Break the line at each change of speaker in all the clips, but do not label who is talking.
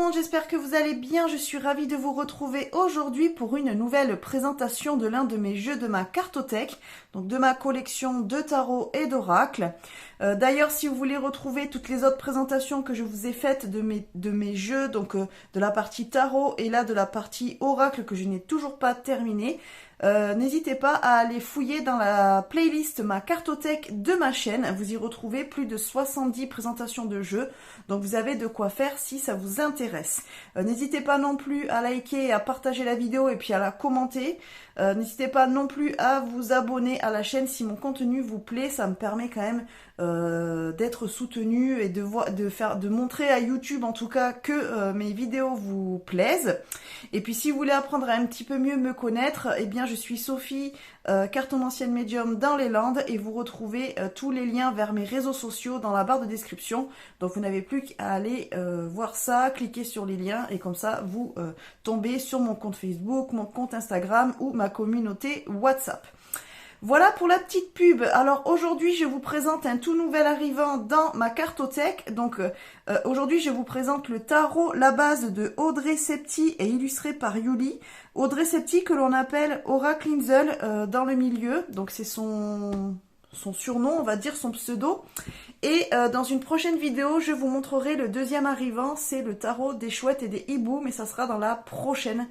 monde, j'espère que vous allez bien. Je suis ravie de vous retrouver aujourd'hui pour une nouvelle présentation de l'un de mes jeux de ma cartothèque, donc de ma collection de tarot et d'oracles. D'ailleurs, si vous voulez retrouver toutes les autres présentations que je vous ai faites de mes jeux, donc de la partie tarot et là de la partie oracle que je n'ai toujours pas terminée, n'hésitez pas à aller fouiller dans la playlist ma cartothèque de ma chaîne. Vous y retrouvez plus de 70 présentations de jeux, donc vous avez de quoi faire si ça vous intéresse. N'hésitez pas non plus à liker et à partager la vidéo et puis à la commenter. N'hésitez pas non plus à vous abonner à la chaîne si mon contenu vous plaît, ça me permet quand même d'être soutenu et de montrer à YouTube en tout cas que mes vidéos vous plaisent. Et puis si vous voulez apprendre à un petit peu mieux me connaître, eh bien je suis Sophie, cartomancienne médium dans les Landes, et vous retrouvez tous les liens vers mes réseaux sociaux dans la barre de description. Donc vous n'avez plus qu'à aller voir ça, cliquer sur les liens et comme ça vous tombez sur mon compte Facebook, mon compte Instagram ou ma communauté WhatsApp. Voilà pour la petite pub. Alors aujourd'hui je vous présente un tout nouvel arrivant dans ma cartothèque. Donc aujourd'hui je vous présente le tarot La Base de Audrey Septy et illustré par Yuli. Audrey Septy que l'on appelle Oracle Insel dans le milieu. Donc c'est son surnom, on va dire, son pseudo. Et dans une prochaine vidéo, je vous montrerai le deuxième arrivant, c'est le tarot des chouettes et des hiboux, mais ça sera dans la prochaine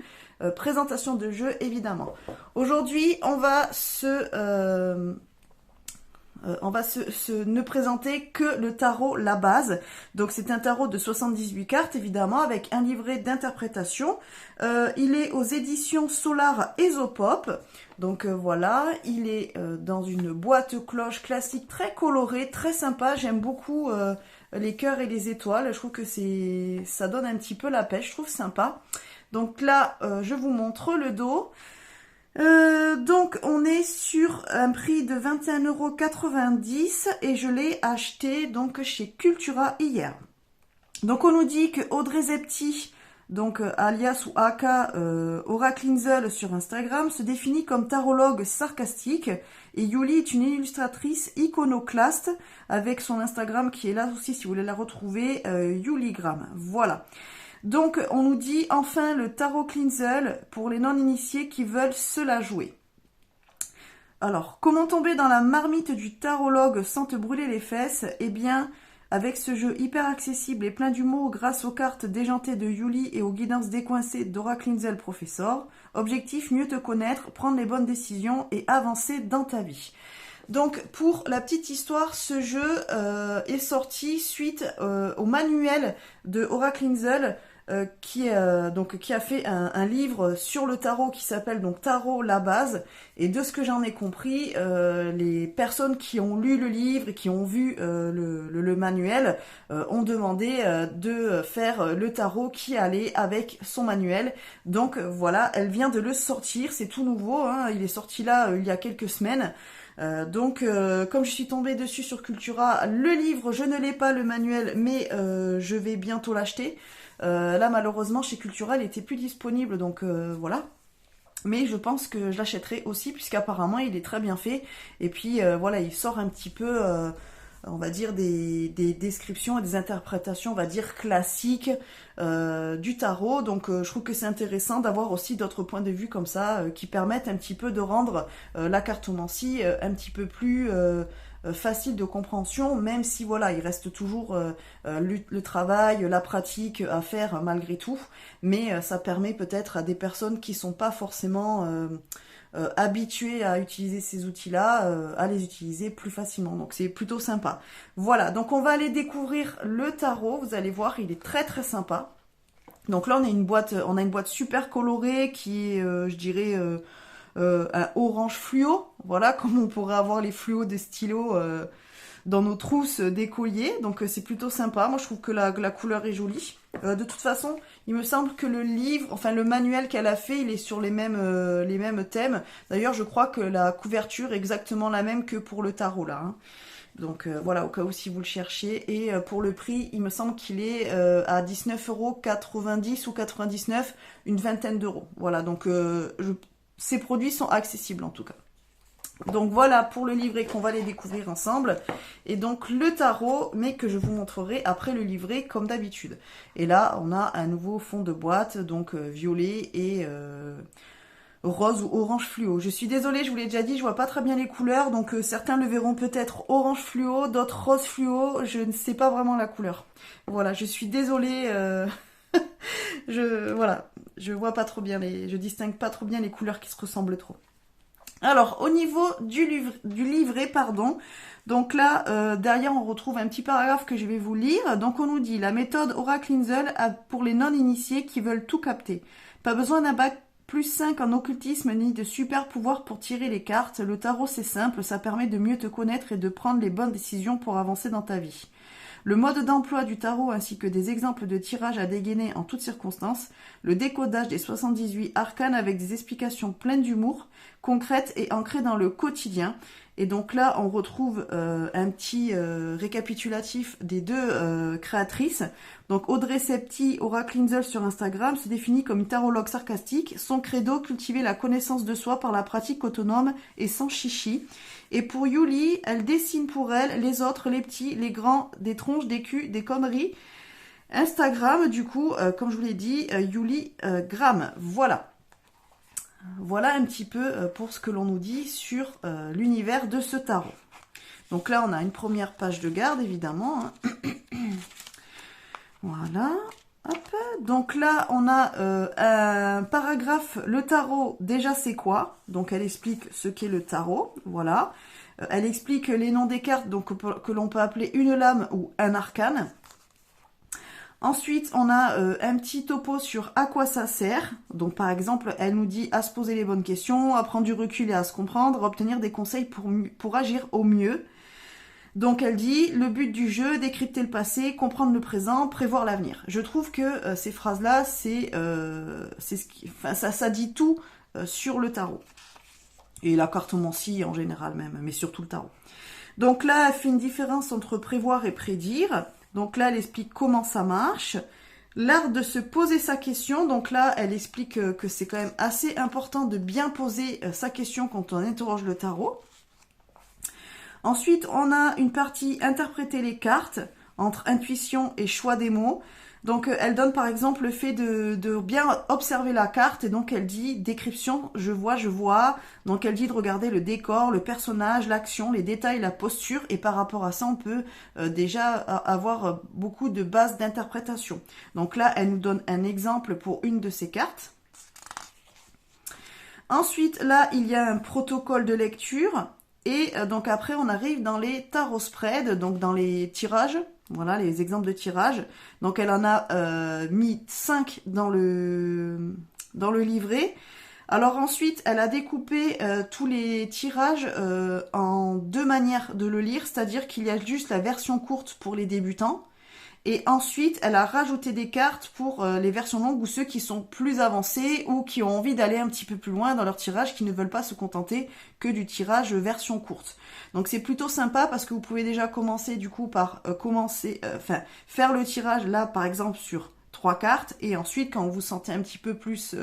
présentation de jeu, évidemment. Aujourd'hui, on va ne présenter que le tarot La Base. Donc c'est un tarot de 78 cartes, évidemment, avec un livret d'interprétation. Il est aux éditions Solar Esopop. Donc voilà, il est dans une boîte cloche classique très colorée, très sympa. J'aime beaucoup les cœurs et les étoiles. Je trouve que ça donne un petit peu la pêche, je trouve sympa. Donc là, je vous montre le dos. Donc on est sur un prix de 21,90 € et je l'ai acheté donc chez Cultura hier. Donc on nous dit que Audrey Septy, donc alias ou aka Oracle Insel sur Instagram, se définit comme tarologue sarcastique, et Yuli est une illustratrice iconoclaste avec son Instagram qui est là aussi si vous voulez la retrouver, Yuligram. Voilà. Donc, on nous dit enfin le tarot Cleansel pour les non-initiés qui veulent se la jouer. Alors, comment tomber dans la marmite du tarologue sans te brûler les fesses? Eh bien, avec ce jeu hyper accessible et plein d'humour grâce aux cartes déjantées de Yuli et aux guidances décoincées d'Oracle Insel Professor, objectif, mieux te connaître, prendre les bonnes décisions et avancer dans ta vie. Donc pour la petite histoire, ce jeu est sorti suite au manuel de Oracle Insel qui a fait un livre sur le tarot qui s'appelle donc Tarot La Base. Et de ce que j'en ai compris, les personnes qui ont lu le livre et qui ont vu le manuel ont demandé de faire le tarot qui allait avec son manuel. Donc voilà, elle vient de le sortir, c'est tout nouveau, hein, il est sorti là il y a quelques semaines. Comme je suis tombée dessus sur Cultura, le livre je ne l'ai pas, le manuel, mais je vais bientôt l'acheter. Là malheureusement chez Cultura il était plus disponible, donc voilà. Mais je pense que je l'achèterai aussi puisqu'apparemment il est très bien fait. Et puis voilà, il sort un petit peu on va dire des descriptions et des interprétations, on va dire classiques du tarot. Donc je trouve que c'est intéressant d'avoir aussi d'autres points de vue comme ça qui permettent un petit peu de rendre la cartomancie un petit peu plus facile de compréhension, même si voilà, il reste toujours le travail, la pratique à faire malgré tout, mais ça permet peut-être à des personnes qui sont pas forcément habitués à utiliser ces outils-là, à les utiliser plus facilement. Donc c'est plutôt sympa. Voilà, donc on va aller découvrir le tarot. Vous allez voir, il est très très sympa. Donc là on a une boîte super colorée qui est, je dirais, un orange fluo. Voilà, comme on pourrait avoir les fluos de stylo dans nos trousses d'écoliers. Donc c'est plutôt sympa. Moi je trouve que la couleur est jolie. De toute façon, il me semble que le livre, enfin le manuel qu'elle a fait, il est sur les mêmes thèmes. D'ailleurs, je crois que la couverture est exactement la même que pour le tarot là. Hein. Donc voilà, au cas où si vous le cherchez. Et pour le prix, il me semble qu'il est à 19,90 € ou 99, une vingtaine d'euros. Voilà, donc ces produits sont accessibles en tout cas. Donc voilà pour le livret qu'on va les découvrir ensemble. Et donc le tarot, mais que je vous montrerai après le livret comme d'habitude. Et là, on a un nouveau fond de boîte, donc violet et rose ou orange fluo. Je suis désolée, je vous l'ai déjà dit, je vois pas très bien les couleurs. Donc certains le verront peut-être orange fluo, d'autres rose fluo. Je ne sais pas vraiment la couleur. Voilà, je suis désolée. Voilà, je vois pas trop bien je distingue pas trop bien les couleurs qui se ressemblent trop. Alors, au niveau du livret, pardon, donc là, derrière, on retrouve un petit paragraphe que je vais vous lire. Donc, on nous dit, la méthode Oracle Inzel pour les non-initiés qui veulent tout capter. Pas besoin d'un bac +5 en occultisme ni de super pouvoir pour tirer les cartes. Le tarot, c'est simple, ça permet de mieux te connaître et de prendre les bonnes décisions pour avancer dans ta vie. Le mode d'emploi du tarot ainsi que des exemples de tirage à dégainer en toutes circonstances, le décodage des 78 arcanes avec des explications pleines d'humour, concrètes et ancrées dans le quotidien. Et donc là, on retrouve un petit récapitulatif des deux créatrices. Donc Audrey Septi, Oracle Inzel sur Instagram, se définit comme une tarologue sarcastique. Son credo, cultiver la connaissance de soi par la pratique autonome et sans chichi. Et pour Yuli, elle dessine pour elle les autres, les petits, les grands, des tronches, des culs, des conneries. Instagram, du coup, comme je vous l'ai dit, Yuli Gram. Voilà. Voilà un petit peu pour ce que l'on nous dit sur l'univers de ce tarot. Donc là, on a une première page de garde, évidemment. Hein. Voilà. Hop. Donc là, on a un paragraphe, le tarot, déjà c'est quoi? Donc elle explique ce qu'est le tarot, voilà. Elle explique les noms des cartes, donc que l'on peut appeler une lame ou un arcane. Ensuite, on a un petit topo sur à quoi ça sert. Donc par exemple, elle nous dit à se poser les bonnes questions, à prendre du recul et à se comprendre, à obtenir des conseils pour agir au mieux. Donc elle dit, le but du jeu, décrypter le passé, comprendre le présent, prévoir l'avenir. Je trouve que ces phrases-là, c'est ce qui, enfin, ça dit tout sur le tarot. Et la cartomancie en général même, mais surtout le tarot. Donc là, elle fait une différence entre prévoir et prédire. Donc là, elle explique comment ça marche. L'art de se poser sa question. Donc là, elle explique que c'est quand même assez important de bien poser sa question quand on interroge le tarot. Ensuite, on a une partie interpréter les cartes entre intuition et choix des mots. Donc, elle donne par exemple le fait de bien observer la carte. Et donc, elle dit description, je vois. Donc, elle dit de regarder le décor, le personnage, l'action, les détails, la posture. Et par rapport à ça, on peut déjà avoir beaucoup de bases d'interprétation. Donc là, elle nous donne un exemple pour une de ces cartes. Ensuite, là, il y a un protocole de lecture. Et donc après, on arrive dans les tarot spread, donc dans les tirages. Voilà, les exemples de tirages. Donc elle en a mis 5 dans le livret. Alors ensuite, elle a découpé tous les tirages en deux manières de le lire. C'est-à-dire qu'il y a juste la version courte pour les débutants. Et ensuite, elle a rajouté des cartes pour les versions longues ou ceux qui sont plus avancés ou qui ont envie d'aller un petit peu plus loin dans leur tirage, qui ne veulent pas se contenter que du tirage version courte. Donc c'est plutôt sympa parce que vous pouvez déjà commencer du coup par faire le tirage là par exemple sur 3 cartes et ensuite quand vous vous sentez un petit peu plus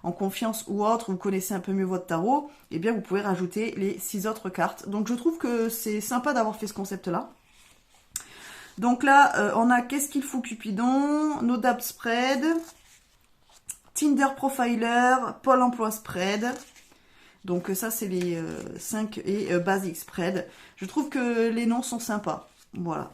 en confiance ou autre, vous connaissez un peu mieux votre tarot, eh bien vous pouvez rajouter les 6 autres cartes. Donc je trouve que c'est sympa d'avoir fait ce concept là. Donc là, on a Qu'est-ce qu'il faut Cupidon, Nodab Spread, Tinder Profiler, Pôle Emploi Spread. Donc ça, c'est les 5 et Basic Spread. Je trouve que les noms sont sympas. Voilà.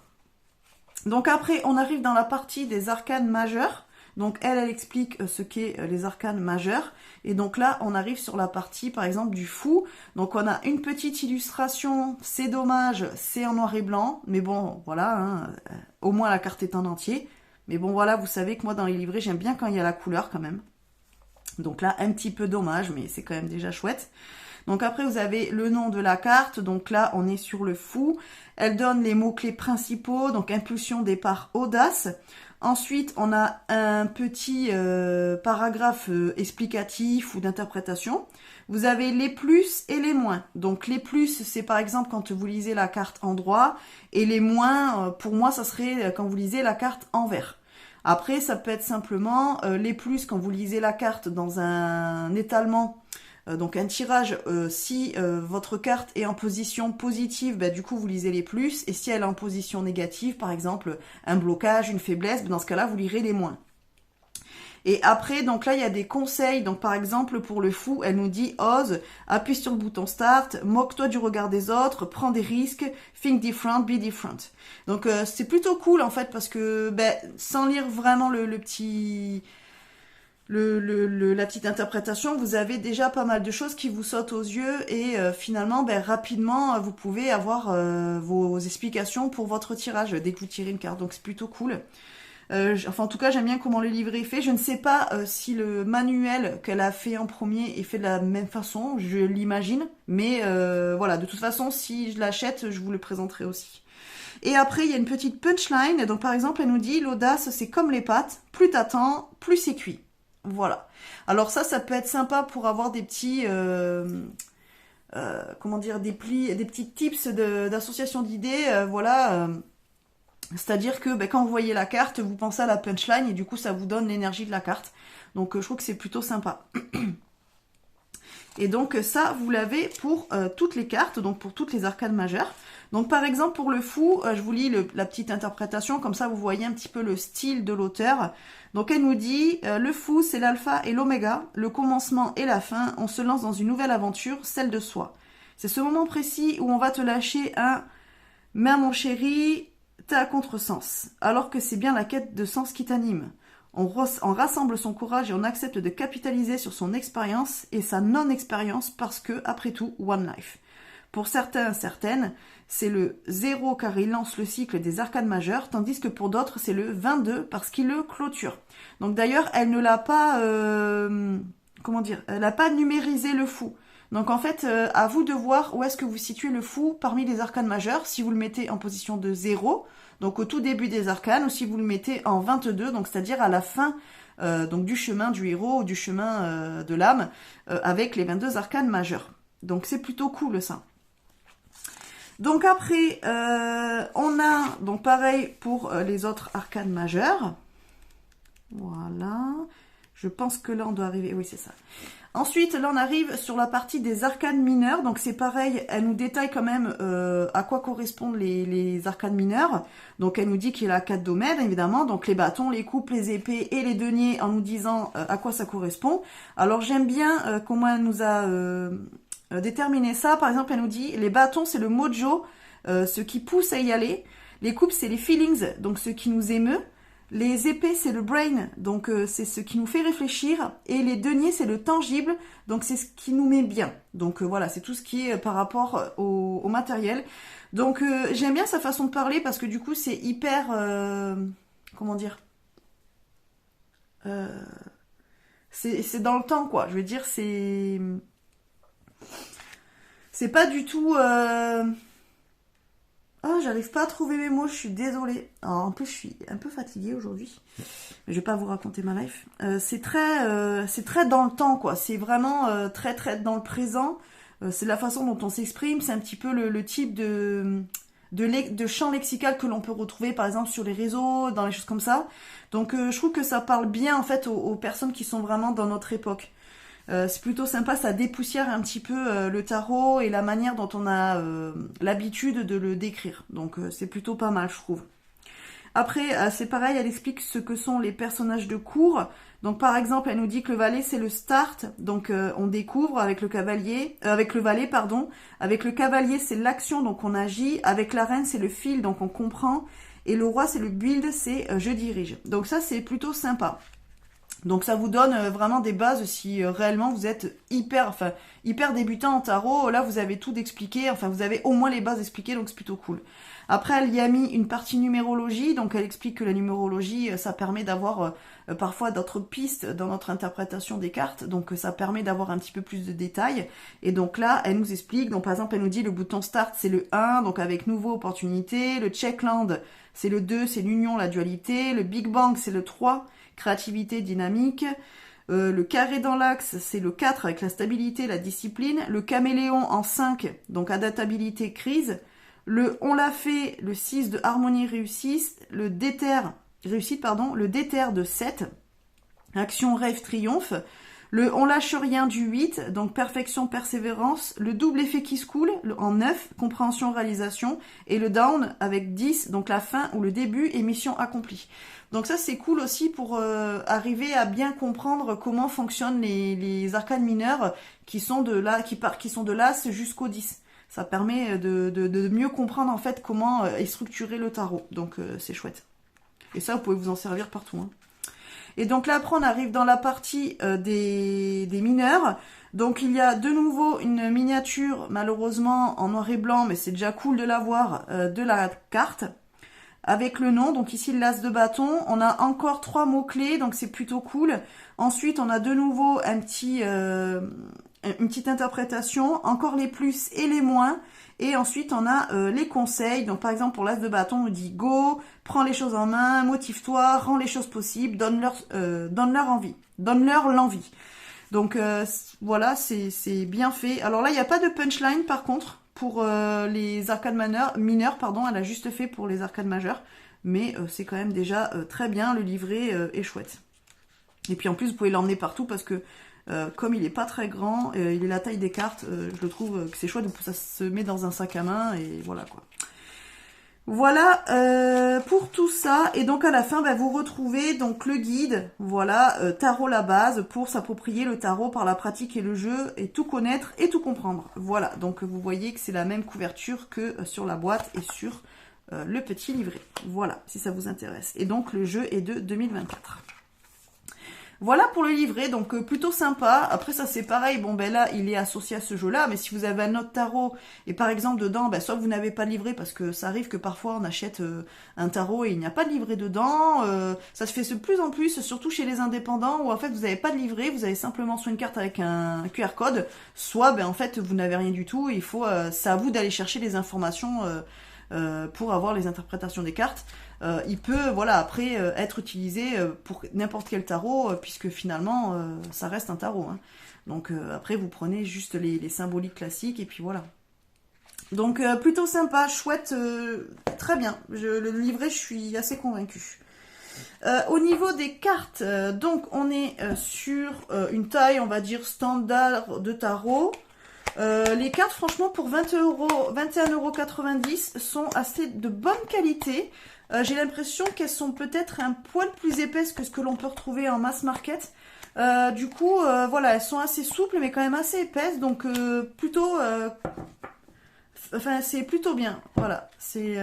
Donc après, on arrive dans la partie des arcanes majeurs. Donc elle explique ce qu'est les arcanes majeurs. Et donc là, on arrive sur la partie, par exemple, du fou. Donc on a une petite illustration, c'est dommage, c'est en noir et blanc. Mais bon, voilà, hein, au moins la carte est en entier. Mais bon, voilà, vous savez que moi, dans les livrets, j'aime bien quand il y a la couleur quand même. Donc là, un petit peu dommage, mais c'est quand même déjà chouette. Donc après, vous avez le nom de la carte. Donc là, on est sur le fou. Elle donne les mots-clés principaux. Donc impulsion, départ, audace. Ensuite, on a un petit paragraphe explicatif ou d'interprétation. Vous avez les plus et les moins. Donc les plus, c'est par exemple quand vous lisez la carte en droit. Et les moins, pour moi, ça serait quand vous lisez la carte en vert. Après, ça peut être simplement les plus quand vous lisez la carte dans un étalement Donc un tirage, si votre carte est en position positive, bah, du coup vous lisez les plus, et si elle est en position négative, par exemple un blocage, une faiblesse, bah, dans ce cas-là vous lirez les moins. Et après, donc là, il y a des conseils. Donc par exemple, pour le fou, elle nous dit ose, appuie sur le bouton start, moque-toi du regard des autres, prends des risques, think different, be different. Donc c'est plutôt cool en fait parce que ben, sans lire vraiment la petite interprétation, vous avez déjà pas mal de choses qui vous sautent aux yeux et finalement, ben, rapidement, vous pouvez avoir vos explications pour votre tirage dès que vous tirez une carte. Donc c'est plutôt cool. Enfin, en tout cas, j'aime bien comment le livret est fait. Je ne sais pas si le manuel qu'elle a fait en premier est fait de la même façon, je l'imagine. Mais voilà, de toute façon, si je l'achète, je vous le présenterai aussi. Et après, il y a une petite punchline. Donc, par exemple, elle nous dit, l'audace, c'est comme les pâtes. Plus t'attends, plus c'est cuit. Voilà. Alors ça peut être sympa pour avoir des petits... comment dire, des petits tips d'association d'idées. Voilà... C'est-à-dire que ben, quand vous voyez la carte, vous pensez à la punchline et du coup ça vous donne l'énergie de la carte. Donc je trouve que c'est plutôt sympa. Et donc ça, vous l'avez pour toutes les cartes, donc pour toutes les arcanes majeures. Donc par exemple pour le fou, je vous lis la petite interprétation, comme ça vous voyez un petit peu le style de l'auteur. Donc elle nous dit, le fou c'est l'alpha et l'oméga, le commencement et la fin, on se lance dans une nouvelle aventure, celle de soi. C'est ce moment précis où on va te lâcher un « mais mon chéri », t'es à contresens, alors que c'est bien la quête de sens qui t'anime. On rassemble son courage et on accepte de capitaliser sur son expérience et sa non-expérience parce que, après tout, one life. Pour certains, certaines, c'est le 0 car il lance le cycle des arcanes majeures, tandis que pour d'autres, c'est le 22 parce qu'il le clôture. Donc d'ailleurs, elle ne l'a pas, elle n'a pas numérisé le fou. Donc en fait, à vous de voir où est-ce que vous situez le fou parmi les arcanes majeures, si vous le mettez en position de 0, donc au tout début des arcanes, ou si vous le mettez en 22, donc c'est-à-dire à la fin donc du chemin du héros ou du chemin de l'âme, avec les 22 arcanes majeures. Donc c'est plutôt cool ça. Donc après, on a, donc pareil pour les autres arcanes majeures. Voilà. Je pense que là on doit arriver, oui c'est ça. Ensuite, là, on arrive sur la partie des arcanes mineures. Donc, c'est pareil, elle nous détaille quand même à quoi correspondent les arcanes mineures. Donc, elle nous dit qu'il y a la 4 domaines, évidemment. Donc, les bâtons, les coupes, les épées et les deniers en nous disant à quoi ça correspond. Alors, j'aime bien comment elle nous a déterminé ça. Par exemple, elle nous dit, les bâtons, c'est le mojo, ce qui pousse à y aller. Les coupes, c'est les feelings, donc ce qui nous émeut. Les épées, c'est le brain, donc c'est ce qui nous fait réfléchir. Et les deniers, c'est le tangible, donc c'est ce qui nous met bien. Donc voilà, c'est tout ce qui est par rapport au matériel. Donc j'aime bien sa façon de parler parce que du coup, c'est hyper... comment dire c'est dans le temps, quoi. Je veux dire, c'est... C'est pas du tout... Ah, j'arrive pas à trouver mes mots, je suis désolée. Alors, en plus, je suis un peu fatiguée aujourd'hui. Mais je vais pas vous raconter ma life. C'est très dans le temps, quoi. C'est vraiment très dans le présent. C'est la façon dont on s'exprime. C'est un petit peu le type de champ lexical que l'on peut retrouver, par exemple, sur les réseaux, dans les choses comme ça. Donc, je trouve que ça parle bien, en fait, aux personnes qui sont vraiment dans notre époque. C'est plutôt sympa, ça dépoussière un petit peu le tarot et la manière dont on a l'habitude de le décrire. Donc c'est plutôt pas mal, je trouve. Après, c'est pareil, elle explique ce que sont les personnages de cour. Donc par exemple, elle nous dit que le valet c'est le start, donc on découvre avec le valet, pardon. Avec le cavalier c'est l'action, donc on agit. Avec la reine c'est le fil, donc on comprend. Et le roi c'est le build, c'est je dirige. Donc ça c'est plutôt sympa. Donc ça vous donne vraiment des bases si réellement vous êtes hyper débutant en tarot. Là vous avez tout expliqué, enfin vous avez au moins les bases expliquées, donc c'est plutôt cool. Après elle y a mis une partie numérologie, donc elle explique que la numérologie ça permet d'avoir parfois d'autres pistes dans notre interprétation des cartes, donc ça permet d'avoir un petit peu plus de détails. Et donc là elle nous explique, donc par exemple elle nous dit le bouton start c'est le 1, donc avec nouveau opportunité, le checkland c'est le 2, c'est l'union, la dualité, le big bang c'est le 3, créativité, dynamique. Le carré dans l'axe, c'est le 4 avec la stabilité, la discipline. Le caméléon en 5, donc adaptabilité, crise. Le on l'a fait, le 6 de harmonie, réussite. Le déter de 7, action, rêve, triomphe. Le on lâche rien du 8, donc perfection, persévérance. Le double effet qui se coule en 9, compréhension, réalisation. Et le down avec 10, donc la fin ou le début et mission accomplie. Donc ça c'est cool aussi pour arriver à bien comprendre comment fonctionnent les arcanes mineures qui sont de l'As jusqu'au 10. Ça permet de mieux comprendre en fait comment est structuré le tarot. Donc c'est chouette. Et ça vous pouvez vous en servir partout. Hein. Et donc là après on arrive dans la partie des mineurs. Donc il y a de nouveau une miniature malheureusement en noir et blanc, mais c'est déjà cool de la voir, de la carte. Avec le nom, donc ici l'as de bâton, on a encore 3 mots-clés, donc c'est plutôt cool. Ensuite, on a de nouveau une petite interprétation, encore les plus et les moins. Et ensuite, on a les conseils. Donc par exemple, pour l'as de bâton, on nous dit go, prends les choses en main, motive-toi, rends les choses possibles, donne-leur envie, donne-leur l'envie. Donc voilà, c'est bien fait. Alors là, il n'y a pas de punchline par contre. Pour les arcades mineurs, pardon, elle a juste fait pour les arcades majeures, mais c'est quand même déjà très bien, le livret est chouette. Et puis en plus, vous pouvez l'emmener partout parce que comme il est pas très grand, il est la taille des cartes, je le trouve que c'est chouette, ça se met dans un sac à main et voilà quoi. Voilà pour tout ça, et donc à la fin vous retrouvez donc le guide, voilà, tarot la base pour s'approprier le tarot par la pratique et le jeu et tout connaître et tout comprendre. Voilà, donc vous voyez que c'est la même couverture que sur la boîte et sur le petit livret. Voilà, si ça vous intéresse. Et donc le jeu est de 2024. Voilà pour le livret, donc plutôt sympa. Après ça c'est pareil, bon ben là il est associé à ce jeu-là, mais si vous avez un autre tarot et par exemple dedans, soit vous n'avez pas de livret parce que ça arrive que parfois on achète un tarot et il n'y a pas de livret dedans, ça se fait de plus en plus, surtout chez les indépendants où en fait vous n'avez pas de livret, vous avez simplement soit une carte avec un QR code, soit en fait vous n'avez rien du tout et il faut, c'est à vous d'aller chercher les informations pour avoir les interprétations des cartes. Il peut après être utilisé pour n'importe quel tarot puisque finalement ça reste un tarot. Hein. Donc après vous prenez juste les symboliques classiques et puis voilà. Donc plutôt sympa, chouette, très bien. Le livret je suis assez convaincue. Au niveau des cartes, donc on est sur une taille on va dire standard de tarot. Les cartes franchement pour 21,90 € sont assez de bonne qualité. J'ai l'impression qu'elles sont peut-être un poil plus épaisses que ce que l'on peut retrouver en mass market. Du coup, voilà, elles sont assez souples mais quand même assez épaisses. Donc plutôt... Enfin, c'est plutôt bien. Voilà, c'est...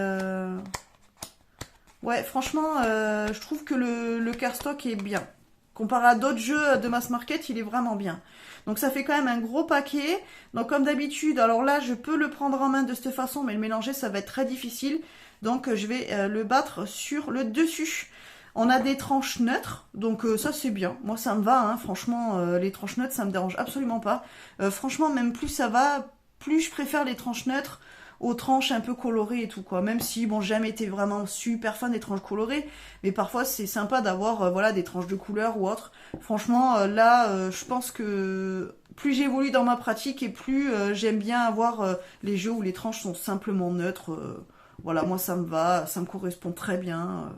Ouais, franchement, je trouve que le cardstock est bien. Comparé à d'autres jeux de mass market, il est vraiment bien. Donc ça fait quand même un gros paquet. Donc comme d'habitude, alors là, je peux le prendre en main de cette façon, mais le mélanger, ça va être très difficile. Donc je vais le battre sur le dessus. On a des tranches neutres, donc ça c'est bien. Moi ça me va, hein. Franchement, les tranches neutres, ça me dérange absolument pas. Franchement, même plus ça va, plus je préfère les tranches neutres aux tranches un peu colorées et tout quoi. Même si bon, j'ai jamais été vraiment super fan des tranches colorées, mais parfois c'est sympa d'avoir voilà des tranches de couleurs ou autre. Franchement là, je pense que plus j'évolue dans ma pratique et plus j'aime bien avoir les jeux où les tranches sont simplement neutres. Voilà, moi ça me va, ça me correspond très bien.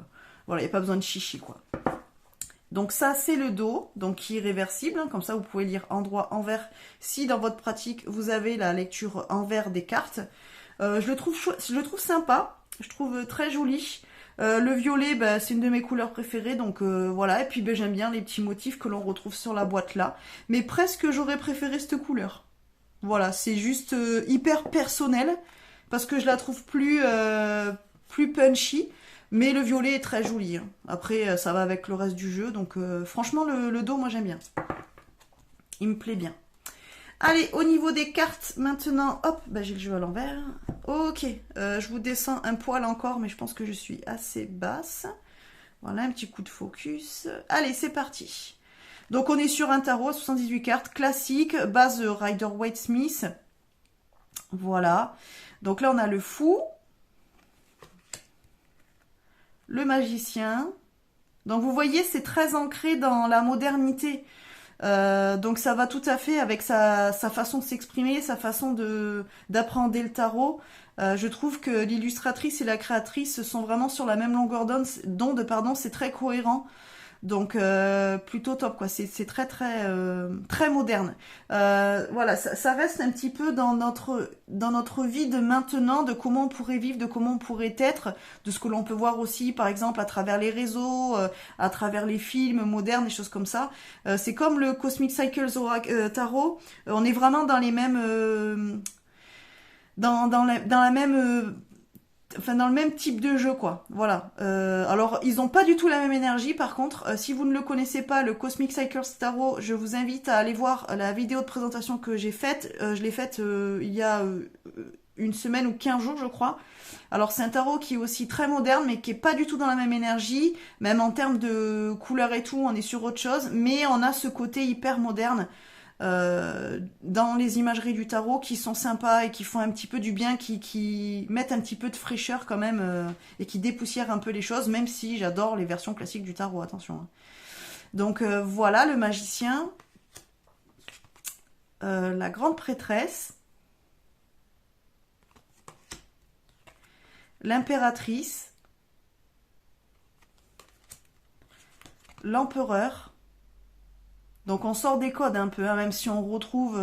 Voilà, il n'y a pas besoin de chichi quoi. Donc ça c'est le dos, donc qui est réversible, hein, comme ça vous pouvez lire endroit envers si dans votre pratique vous avez la lecture envers des cartes. Je le trouve sympa, je trouve très joli. Le violet, c'est une de mes couleurs préférées, donc voilà. Et puis j'aime bien les petits motifs que l'on retrouve sur la boîte là. Mais presque j'aurais préféré cette couleur. Voilà, c'est juste hyper personnel, parce que je la trouve plus punchy. Mais le violet est très joli. Hein. Après, ça va avec le reste du jeu, donc franchement le dos, moi j'aime bien. Il me plaît bien. Allez, au niveau des cartes, maintenant, hop, j'ai le jeu à l'envers. Ok, je vous descends un poil encore, mais je pense que je suis assez basse. Voilà, un petit coup de focus. Allez, c'est parti. Donc, on est sur un tarot à 78 cartes, classique, base Rider-Waite-Smith. Voilà. Donc là, on a le fou. Le magicien. Donc, vous voyez, c'est très ancré dans la modernité. Donc ça va tout à fait avec sa façon de s'exprimer, sa façon d'appréhender le tarot. Je trouve que l'illustratrice et la créatrice sont vraiment sur la même longueur d'onde, c'est très cohérent. Donc plutôt top quoi, c'est très très très moderne. Voilà, ça reste un petit peu dans notre vie de maintenant, de comment on pourrait vivre, de comment on pourrait être, de ce que l'on peut voir aussi par exemple à travers les réseaux, à travers les films modernes, des choses comme ça. C'est comme le Cosmic Cycles Tarot, on est vraiment dans les mêmes dans la même enfin dans le même type de jeu quoi. Voilà. Alors ils ont pas du tout la même énergie par contre. Si vous ne le connaissez pas, le Cosmic Cycles Tarot, je vous invite à aller voir la vidéo de présentation que j'ai faite. Je l'ai faite il y a une semaine ou 15 jours je crois. Alors c'est un tarot qui est aussi très moderne mais qui est pas du tout dans la même énergie. Même en termes de couleurs et tout, on est sur autre chose. Mais on a ce côté hyper moderne. Dans les imageries du tarot qui sont sympas et qui font un petit peu du bien, qui mettent un petit peu de fraîcheur quand même et qui dépoussièrent un peu les choses, même si j'adore les versions classiques du tarot, attention. Hein. Donc voilà le magicien, la grande prêtresse, l'impératrice, l'empereur. Donc on sort des codes un peu, hein, même si on retrouve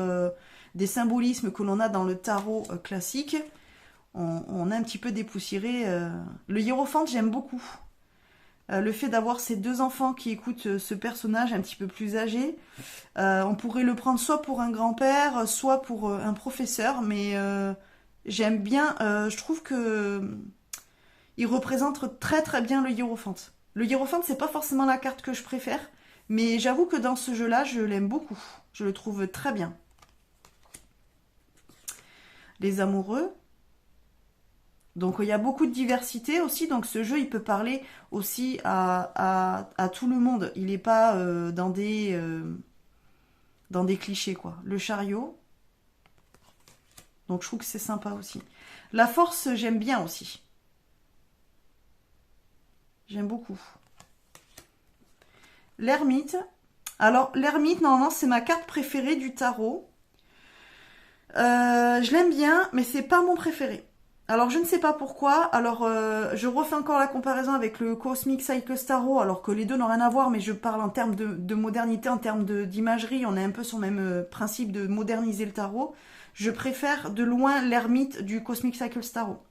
des symbolismes que l'on a dans le tarot classique, on a un petit peu dépoussiéré. Le hiérophante, j'aime beaucoup. Le fait d'avoir ces deux enfants qui écoutent ce personnage un petit peu plus âgé, on pourrait le prendre soit pour un grand-père, soit pour un professeur, mais j'aime bien, je trouve que il représente très très bien le hiérophante. Le hiérophante, c'est pas forcément la carte que je préfère, mais j'avoue que dans ce jeu-là, je l'aime beaucoup. Je le trouve très bien. Les amoureux. Donc il y a beaucoup de diversité aussi. Donc ce jeu, il peut parler aussi à tout le monde. Il n'est pas dans des clichés, quoi. Le chariot. Donc je trouve que c'est sympa aussi. La force, j'aime bien aussi. J'aime beaucoup. L'ermite. Alors, l'ermite, normalement, c'est ma carte préférée du tarot. Je l'aime bien, mais c'est pas mon préféré. Alors, je ne sais pas pourquoi. Alors, je refais encore la comparaison avec le Cosmic Cycles Tarot, alors que les deux n'ont rien à voir, mais je parle en termes de modernité, en termes d'imagerie. On est un peu sur le même principe de moderniser le tarot. Je préfère de loin l'ermite du Cosmic Cycles Tarot.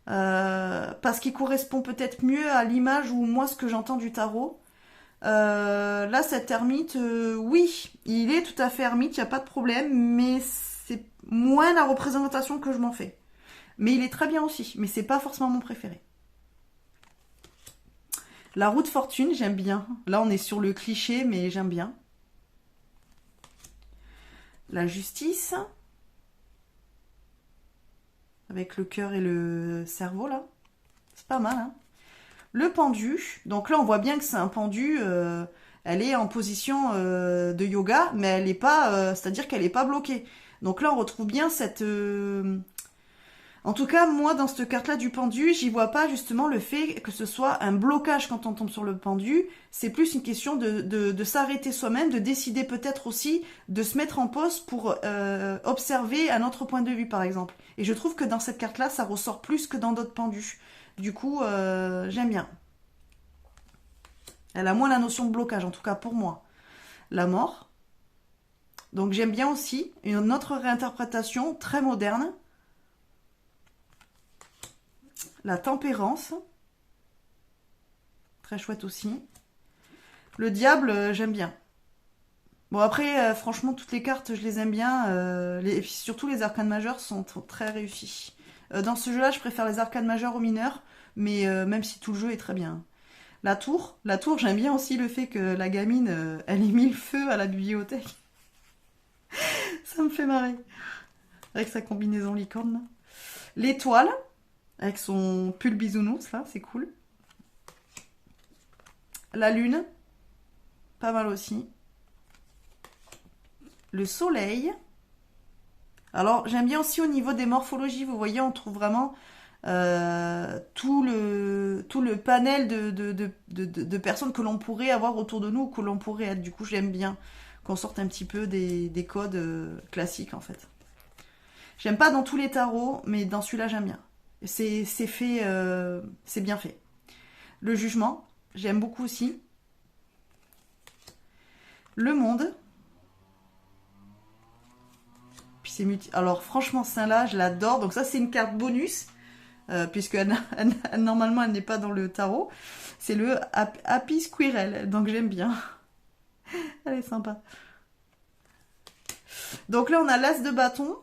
Parce qu'il correspond peut-être mieux à l'image ou moi ce que j'entends du tarot. Là, cet ermite, oui, il est tout à fait ermite, il n'y a pas de problème, mais c'est moins la représentation que je m'en fais. Mais il est très bien aussi, mais c'est pas forcément mon préféré. La roue de fortune, j'aime bien. Là, on est sur le cliché, mais j'aime bien. La justice. Avec le cœur et le cerveau, là. C'est pas mal, hein. Le pendu, donc là on voit bien que c'est un pendu, elle est en position de yoga, mais elle est pas, c'est-à-dire qu'elle n'est pas bloquée. Donc là on retrouve bien cette... En tout cas, moi dans cette carte-là du pendu, j'y vois pas justement le fait que ce soit un blocage quand on tombe sur le pendu, c'est plus une question de s'arrêter soi-même, de décider peut-être aussi de se mettre en pause pour observer un autre point de vue par exemple. Et je trouve que dans cette carte-là, ça ressort plus que dans d'autres pendus. Du coup, j'aime bien. Elle a moins la notion de blocage, en tout cas pour moi. La mort. Donc j'aime bien aussi une autre réinterprétation très moderne. La tempérance. Très chouette aussi. Le diable, j'aime bien. Bon après, franchement, toutes les cartes, je les aime bien. Et puis surtout les arcanes majeures sont très réussis. Dans ce jeu-là, je préfère les arcanes majeures aux mineurs, mais même si tout le jeu est très bien. La tour, j'aime bien aussi le fait que la gamine, elle ait mis le feu à la bibliothèque. Ça me fait marrer. Avec sa combinaison licorne. L'étoile, avec son pull bisounours, là, c'est cool. La lune, pas mal aussi. Le soleil. Alors, j'aime bien aussi au niveau des morphologies, vous voyez, on trouve vraiment tout le panel de personnes que l'on pourrait avoir autour de nous, que l'on pourrait être. Du coup, j'aime bien qu'on sorte un petit peu des codes classiques, en fait. J'aime pas dans tous les tarots, mais dans celui-là, j'aime bien. C'est fait, c'est bien fait. Le jugement, j'aime beaucoup aussi. Le Monde. Puis c'est alors franchement, celle-là, je l'adore. Donc ça, c'est une carte bonus. Puisque normalement, elle n'est pas dans le tarot. C'est le Happy Squirrel. Donc j'aime bien. Elle est sympa. Donc là, on a l'As de bâton.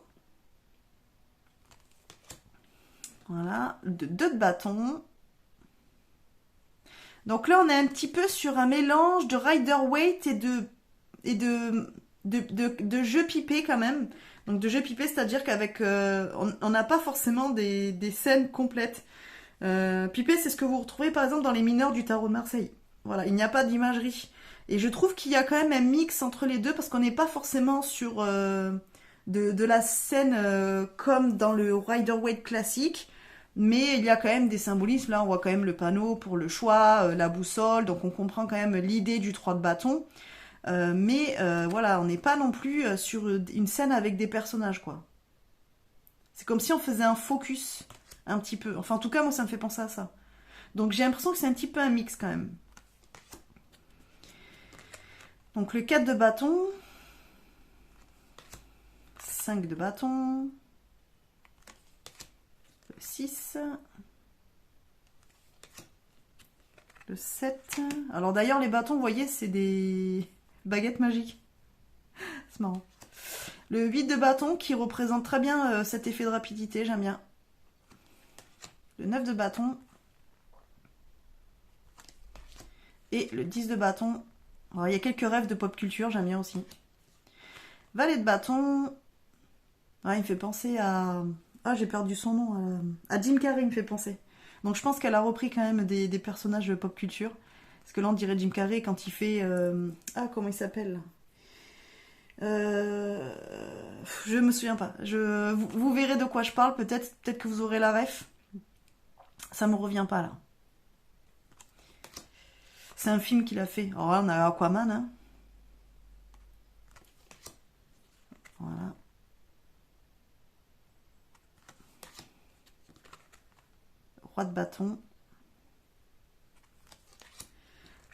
Voilà, deux de bâton. Donc là, on est un petit peu sur un mélange de Rider-Waite et de jeu pipé quand même. Donc de jeu pipé, c'est-à-dire qu'avec... on n'a pas forcément des scènes complètes. Pipé, c'est ce que vous retrouvez par exemple dans les mineurs du tarot de Marseille. Voilà, il n'y a pas d'imagerie. Et je trouve qu'il y a quand même un mix entre les deux parce qu'on n'est pas forcément sur de la scène comme dans le Rider-Waite classique. Mais il y a quand même des symbolismes. Là, on voit quand même le panneau pour le choix, la boussole. Donc, on comprend quand même l'idée du 3 de bâton. Mais voilà, on n'est pas non plus sur une scène avec des personnages, quoi. C'est comme si on faisait un focus, un petit peu. Enfin, en tout cas, moi, ça me fait penser à ça. Donc, j'ai l'impression que c'est un petit peu un mix, quand même. Donc, le 4 de bâton. 5 de bâton. 6, le 7. Alors d'ailleurs, les bâtons, vous voyez, c'est des baguettes magiques. C'est marrant. Le 8 de bâton qui représente très bien cet effet de rapidité, j'aime bien. Le 9 de bâton. Et le 10 de bâton. Alors, il y a quelques rêves de pop culture, j'aime bien aussi. Valet de bâton. Ouais, il me fait penser à... Ah, j'ai perdu son nom. À Jim Carrey, il me fait penser. Donc je pense qu'elle a repris quand même des personnages de pop culture. Parce que là, on dirait Jim Carrey quand il fait... Ah, comment il s'appelle Je me souviens pas. Vous verrez de quoi je parle. Peut-être que vous aurez la ref. Ça me revient pas, là. C'est un film qu'il a fait. Alors là, on a Aquaman. Hein. Voilà. Roi de bâton.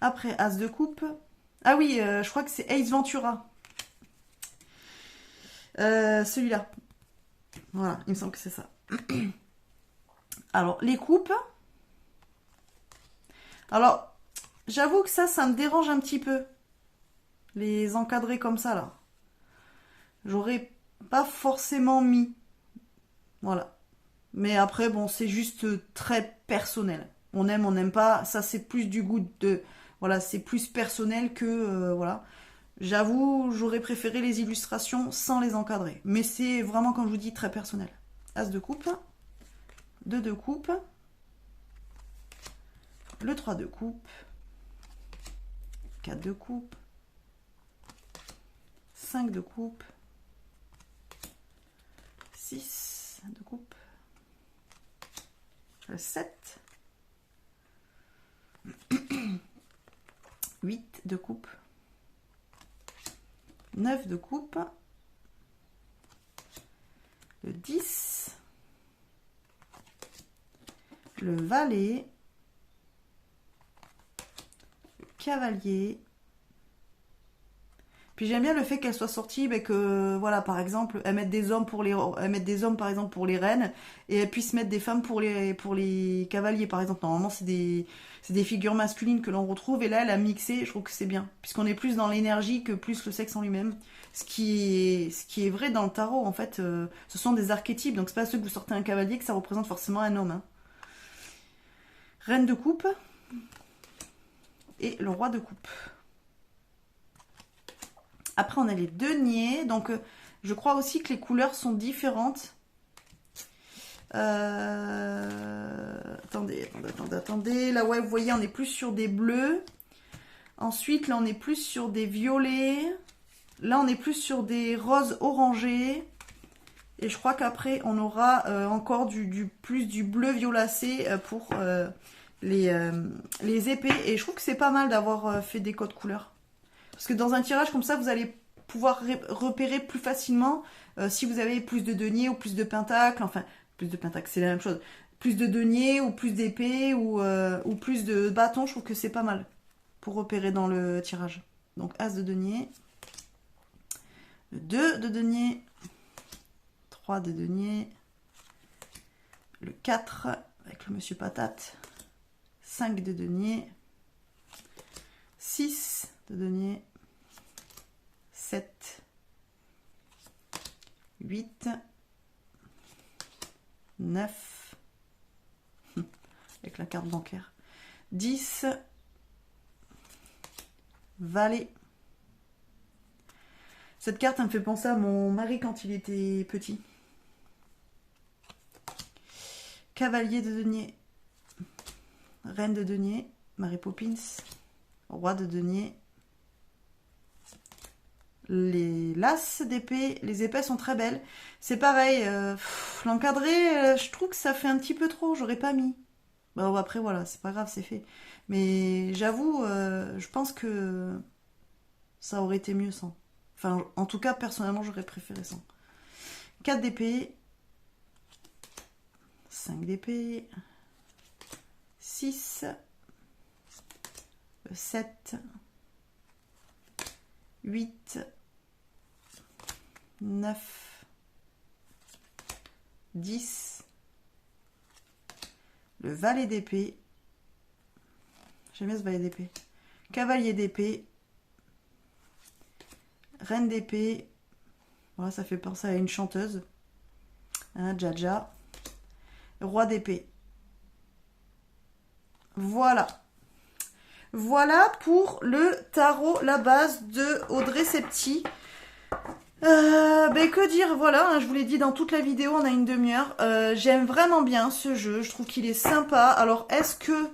Après, As de coupe. Ah oui, je crois que c'est Ace Ventura. Celui-là. Voilà, il me semble que c'est ça. Alors, les coupes. Alors, j'avoue que ça me dérange un petit peu. Les encadrer comme ça, là. J'aurais pas forcément mis. Voilà. Mais après, bon, c'est juste très personnel. On aime, on n'aime pas. Ça, c'est plus du goût de... Voilà, c'est plus personnel que... voilà. J'avoue, j'aurais préféré les illustrations sans les encadrer. Mais c'est vraiment, comme je vous dis, très personnel. As de coupe. 2 de coupe. Le 3 de coupe. 4 de coupe. 5 de coupe. 6 de coupe. Le 7. 8 de coupe. 9 de coupe. Le 10. Le valet. Le cavalier. Puis j'aime bien le fait qu'elle soit sortie, mais que voilà, par exemple, elles mettent des hommes par exemple pour les reines, et elles puissent mettre des femmes pour les cavaliers, par exemple. Normalement, c'est des figures masculines que l'on retrouve, et là, elle a mixé. Je trouve que c'est bien, puisqu'on est plus dans l'énergie que plus le sexe en lui-même. Ce qui est vrai dans le tarot, en fait, ce sont des archétypes. Donc c'est pas ceux que vous sortez un cavalier que ça représente forcément un homme. Hein. Reine de coupe et le roi de coupe. Après, on a les deniers. Donc, je crois aussi que les couleurs sont différentes. Attendez. Là, ouais, vous voyez, on est plus sur des bleus. Ensuite, là, on est plus sur des violets. Là, on est plus sur des roses orangés. Et je crois qu'après, on aura encore plus du bleu violacé pour les épées. Et je trouve que c'est pas mal d'avoir fait des codes couleurs. Parce que dans un tirage comme ça, vous allez pouvoir repérer plus facilement si vous avez plus de deniers ou plus de pentacles. Enfin, plus de pentacles, c'est la même chose. Plus de deniers ou plus d'épées ou plus de bâtons. Je trouve que c'est pas mal pour repérer dans le tirage. Donc As de denier, le 2 de denier, 3 de denier, le 4 avec le monsieur patate, 5 de denier, 6 de denier, 7, 8, 9, avec la carte bancaire, 10, valet. Cette carte, elle me fait penser à mon mari quand il était petit. Cavalier de denier, reine de denier, Mary Poppins, roi de denier, les laces d'épée, les épées sont très belles. C'est pareil, l'encadré, je trouve que ça fait un petit peu trop, j'aurais pas mis. Bon, après voilà, c'est pas grave, c'est fait. Mais j'avoue, je pense que ça aurait été mieux sans. Enfin, en tout cas, personnellement, j'aurais préféré sans. 4 d'épée, 5 d'épée, 6, 7, 8, 9, 10, le valet d'épée, j'aime bien ce valet d'épée, cavalier d'épée, reine d'épée, voilà, ça fait penser à une chanteuse, hein, Jaja, roi d'épée. Voilà. Voilà pour le tarot La Base de Audrey Septy. Que dire, voilà, hein, je vous l'ai dit dans toute la vidéo, on a une demi-heure. J'aime vraiment bien ce jeu, je trouve qu'il est sympa. Alors, est-ce que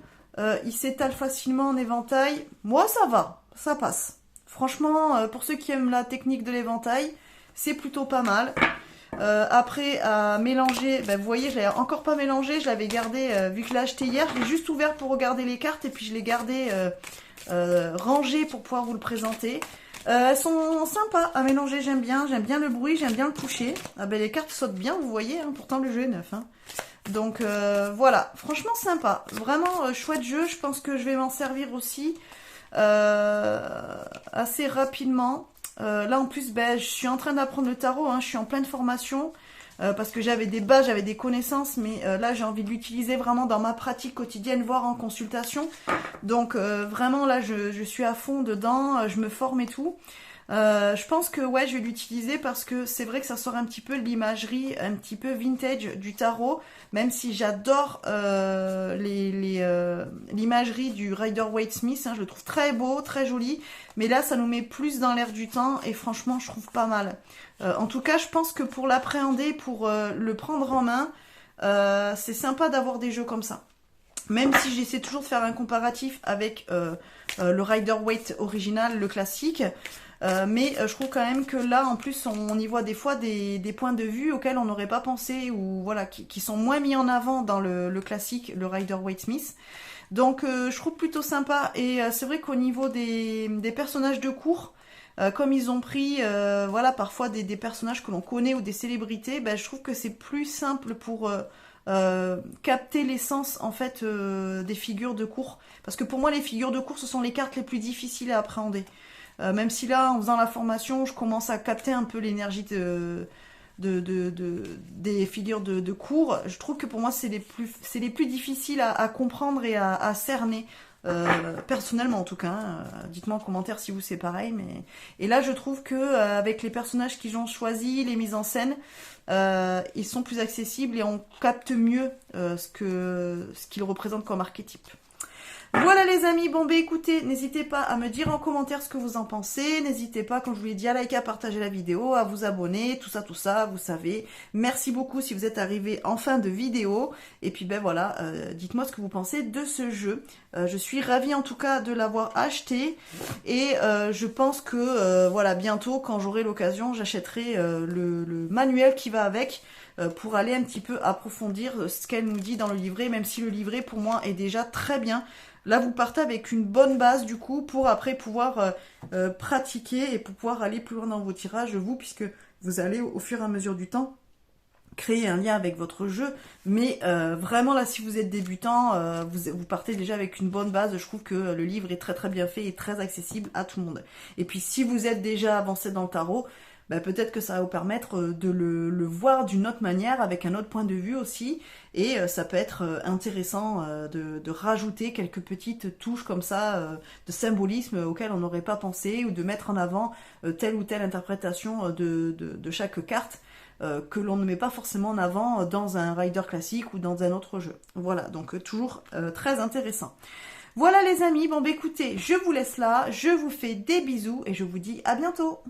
il s'étale facilement en éventail? Moi, ça va, ça passe. Franchement, pour ceux qui aiment la technique de l'éventail, c'est plutôt pas mal. Après, à mélanger, vous voyez, je l'ai encore pas mélangé, je l'avais gardé, vu que je l'ai acheté hier, je l'ai juste ouvert pour regarder les cartes, et puis je l'ai gardé rangé pour pouvoir vous le présenter. Elles sont sympas à mélanger, j'aime bien le bruit, j'aime bien le toucher. Ah ben les cartes sautent bien, vous voyez, hein, pourtant le jeu est neuf. Hein. Donc voilà, franchement sympa, vraiment chouette jeu, je pense que je vais m'en servir aussi assez rapidement. Là en plus, je suis en train d'apprendre le tarot, hein, je suis en pleine formation. Parce que j'avais des bases, j'avais des connaissances, mais là j'ai envie de l'utiliser vraiment dans ma pratique quotidienne, voire en consultation. Donc vraiment là je suis à fond dedans, je me forme et tout. Je pense que ouais, je vais l'utiliser parce que c'est vrai que ça sort un petit peu de l'imagerie, un petit peu vintage du tarot, même si j'adore l'imagerie du Rider-Waite-Smith, hein, je le trouve très beau, très joli, mais là ça nous met plus dans l'air du temps et franchement je trouve pas mal. En tout cas, je pense que pour l'appréhender, pour le prendre en main, c'est sympa d'avoir des jeux comme ça. Même si j'essaie toujours de faire un comparatif avec le Rider-Waite original, le classique. Mais je trouve quand même que là, en plus, on y voit des fois des points de vue auxquels on n'aurait pas pensé, ou voilà, qui sont moins mis en avant dans le classique, le Rider-Waite-Smith. Donc je trouve plutôt sympa. Et c'est vrai qu'au niveau des personnages de cours, comme ils ont pris voilà, parfois des personnages que l'on connaît ou des célébrités, je trouve que c'est plus simple pour capter l'essence en fait des figures de cours. Parce que pour moi, les figures de cours, ce sont les cartes les plus difficiles à appréhender. Même si là, en faisant la formation, je commence à capter un peu l'énergie des figures de cours, je trouve que pour moi, c'est les plus difficiles à comprendre et à cerner. Personnellement en tout cas, hein. Dites-moi en commentaire si vous c'est pareil, mais et là je trouve que avec les personnages qu'ils ont choisis, les mises en scène, ils sont plus accessibles et on capte mieux ce qu'ils représentent comme archétype. Voilà les amis, bon écoutez, n'hésitez pas à me dire en commentaire ce que vous en pensez, n'hésitez pas, comme je vous l'ai dit, à liker, à partager la vidéo, à vous abonner, tout ça, vous savez. Merci beaucoup si vous êtes arrivés en fin de vidéo, et puis voilà, dites-moi ce que vous pensez de ce jeu. Je suis ravie en tout cas de l'avoir acheté, et je pense que voilà, bientôt, quand j'aurai l'occasion, j'achèterai le manuel qui va avec, pour aller un petit peu approfondir ce qu'elle nous dit dans le livret, même si le livret pour moi est déjà très bien. Là, vous partez avec une bonne base, du coup, pour après pouvoir pratiquer et pour pouvoir aller plus loin dans vos tirages, puisque vous allez, au fur et à mesure du temps, créer un lien avec votre jeu, mais vraiment là, si vous êtes débutant, vous partez déjà avec une bonne base. Je trouve que le livre est très très bien fait et très accessible à tout le monde. Et puis si vous êtes déjà avancé dans le tarot, bah, peut-être que ça va vous permettre de le voir d'une autre manière, avec un autre point de vue aussi, et ça peut être intéressant de rajouter quelques petites touches comme ça, de symbolisme auquel on n'aurait pas pensé, ou de mettre en avant telle ou telle interprétation de chaque carte, que l'on ne met pas forcément en avant dans un rider classique ou dans un autre jeu. Voilà, donc toujours très intéressant. Voilà les amis, bon bah écoutez, je vous laisse là, je vous fais des bisous et je vous dis à bientôt.